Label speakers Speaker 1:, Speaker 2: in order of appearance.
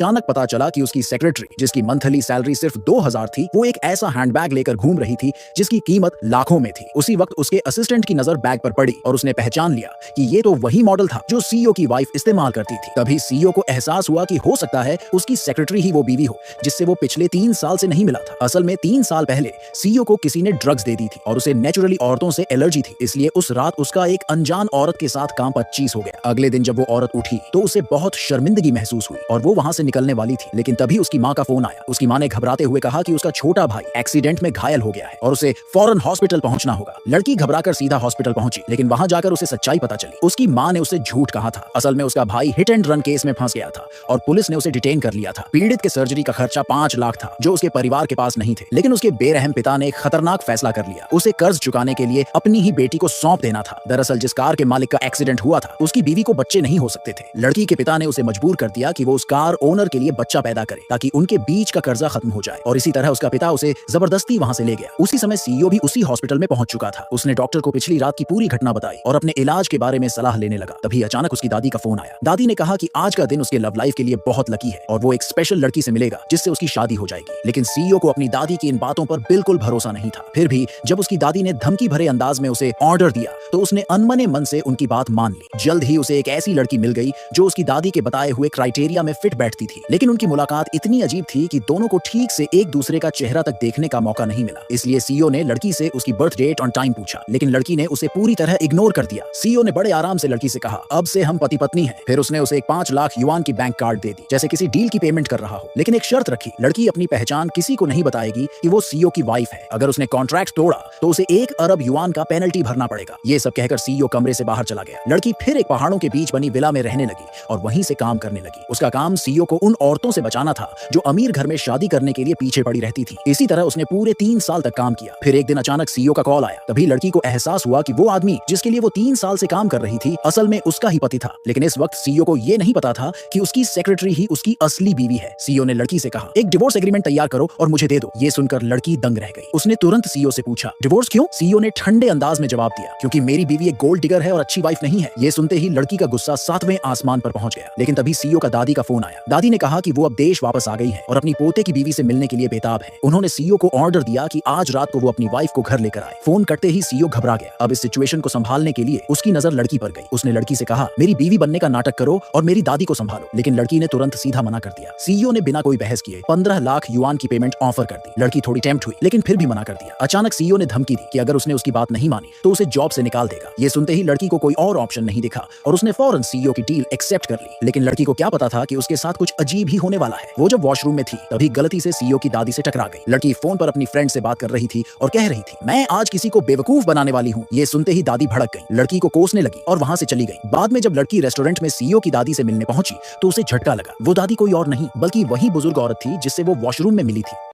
Speaker 1: अचानक पता चला कि उसकी सेक्रेटरी, जिसकी मंथली सैलरी सिर्फ 2000 थी, वो एक ऐसा हैंडबैग लेकर घूम रही थी जिसकी कीमत लाखों में थी। उसी वक्त उसके असिस्टेंट की नजर बैग पर पड़ी और उसने पहचान लिया कि ये तो वही मॉडल था जो सीईओ की वाइफ इस्तेमाल करती थी। तभी सीईओ को एहसास हुआ कि हो सकता है उसकी सेक्रेटरी ही वो बीवी हो जिससे वो पिछले 3 साल से नहीं मिला था। असल में 3 साल पहले सीईओ को किसी ने ड्रग्स दे दी थी और उसे नेचुरली औरतों से एलर्जी थी, इसलिए उस रात उसका एक अनजान औरत के साथ काम 25 हो गया। अगले दिन जब वो औरत उठी तो उसे बहुत शर्मिंदगी महसूस हुई और वो वहां से निकलने वाली थी, लेकिन तभी उसकी मां का फोन आया। उसकी मां ने घबराते हुए कहा कि उसका छोटा भाई एक्सीडेंट में घायल हो गया है और उसे फौरन हॉस्पिटल पहुंचना होगा। लड़की घबराकर सीधा हॉस्पिटल पहुंची, लेकिन वहां जाकर उसे सच्चाई पता चली। उसकी मां ने उसे झूठ कहा था। असल में उसका भाई हिट एंड रन केस में फंस गया था और पुलिस ने उसे डिटेन कर लिया था। पीड़ित के सर्जरी का खर्चा 5 लाख था जो उसके परिवार के पास नहीं थे, लेकिन उसके बेरहम पिता ने एक खतरनाक फैसला कर लिया। उसे कर्ज चुकाने के लिए अपनी ही बेटी को सौंप देना था। दरअसल जिस कार के मालिक का एक्सीडेंट हुआ था उसकी बीवी को बच्चे नहीं हो सकते थे। लड़की के पिता ने उसे मजबूर कर दिया कि वो उस कार ओनर के लिए बच्चा पैदा करे ताकि उनके बीच का कर्जा खत्म हो जाए, और इसी तरह उसका पिता उसे जबरदस्ती वहां से ले गया। उसी समय सीईओ भी उसी हॉस्पिटल में पहुंच चुका था। उसने डॉक्टर को पिछली रात की पूरी घटना बताई और अपने इलाज के बारे में सलाह लेने लगा। तभी अचानक उसकी दादी का फोन आया। दादी ने कहा कि आज का दिन उसके लव लाइफ के लिए बहुत लकी है और वो एक स्पेशल लड़की से मिलेगा जिससे उसकी शादी हो जाएगी। लेकिन सीईओ को अपनी दादी की इन बातों पर बिल्कुल भरोसा नहीं था। फिर भी जब उसकी दादी ने धमकी भरे अंदाज में उसे ऑर्डर दिया तो उसने अनमने मन से उनकी बात मान ली। जल्द ही उसे एक ऐसी लड़की मिल गई जो उसकी दादी के बताए हुए क्राइटेरिया में फिट बैठती थी, लेकिन उनकी मुलाकात इतनी अजीब थी कि दोनों को ठीक से एक दूसरे का चेहरा तक देखने का मौका नहीं मिला। इसलिए सीईओ ने लड़की से उसकी बर्थ डेट और टाइम पूछा, लेकिन लड़की ने उसे पूरी तरह इग्नोर कर दिया। सीईओ ने बड़े आराम से लड़की से कहा, अब से हम पति पत्नी हैं। फिर उसने उसे एक 5 लाख युआन की बैंक कार्ड दे दी, जैसे किसी डील की पेमेंट कर रहा हो, लेकिन एक शर्त रखी, लड़की अपनी पहचान किसी को नहीं बताएगी कि वो सीईओ की वाइफ है। अगर उसने कॉन्ट्रैक्ट तोड़ा तो उसे 1 अरब युआन का पेनल्टी भरना पड़ेगा। ये सब कहकर सीईओ कमरे से बाहर चला गया। लड़की फिर एक पहाड़ों के बीच बनी विला में रहने लगी और वहीं से काम करने लगी। उसका काम सीईओ को उन औरतों से बचाना था जो अमीर घर में शादी करने के लिए पीछे पड़ी रहती थी। इसी तरह उसने पूरे 3 साल तक काम किया। फिर एक दिन अचानक सीईओ का कॉल आया। तभी लड़की को एहसास हुआ कि वो आदमी जिसके लिए वो 3 साल से काम कर रही थी असल में उसका ही पति था। लेकिन इस वक्त सीईओ को ये नहीं पता था कि उसकी सेक्रेटरी ही उसकी असली बीवी है। सीईओ ने लड़की से कहा, एक डिवोर्स एग्रीमेंट तैयार करो और मुझे दे दो। ये सुनकर लड़की दंग रह गई। उसने तुरंत सीईओ से पूछा, डिवोर्स क्यों? सीईओ ने ठंडे अंदाज में जवाब दिया, क्योंकि मेरी बीवी एक गोल्ड डिगर है और अच्छी वाइफ नहीं है। ये सुनते ही लड़की का गुस्सा 7वें आसमान पर पहुंच गया। लेकिन तभी सीईओ का दादी का फोन आया। दादी ने कहा कि वो अब देश वापस आ गई है और अपनी पोते की बीवी से मिलने के लिए बेताब है। उन्होंने सीईओ को ऑर्डर दिया कि आज रात को वो अपनी वाइफ को घर लेकर आए। फोन करते ही सीईओ घबरा गया। अब इस सिचुएशन को संभालने के लिए उसकी नजर लड़की पर गई। उसने लड़की से कहा, मेरी बीवी बनने का नाटक करो और मेरी दादी को संभालो। लेकिन लड़की ने तुरंत सीधा मना कर दिया। सीईओ ने बिना कोई बहस किए 15 लाख युआन की पेमेंट ऑफर कर दी। लड़की थोड़ी टेम्प्ट हुई, लेकिन फिर भी मना कर दिया। अचानक सीईओ ने धमकी दी कि अगर उसने उसकी बात नहीं मानी तो उसे जॉब से निकाल देगा। ये सुनते ही लड़की को कोई और ऑप्शन नहीं दिखा और उसने फौरन सीईओ की डील एक्सेप्ट कर ली। लेकिन लड़की को क्या पता था कि उसके साथ कुछ अजीब ही होने वाला है। वो जब वॉशरूम में थी तभी गलती से सीईओ की दादी से टकरा गई। लड़की फोन पर अपनी फ्रेंड से बात कर रही थी और कह रही थी, मैं आज किसी को बेवकूफ बनाने वाली हूँ। ये सुनते ही दादी भड़क गई, लड़की को कोसने लगी और वहां से चली गई। बाद में जब लड़की रेस्टोरेंट में सीईओ की दादी से मिलने पहुंची तो उसे झटका लगा। वो दादी कोई और नहीं बल्कि वही बुजुर्ग औरत थी जिससे वो वॉशरूम में मिली थी।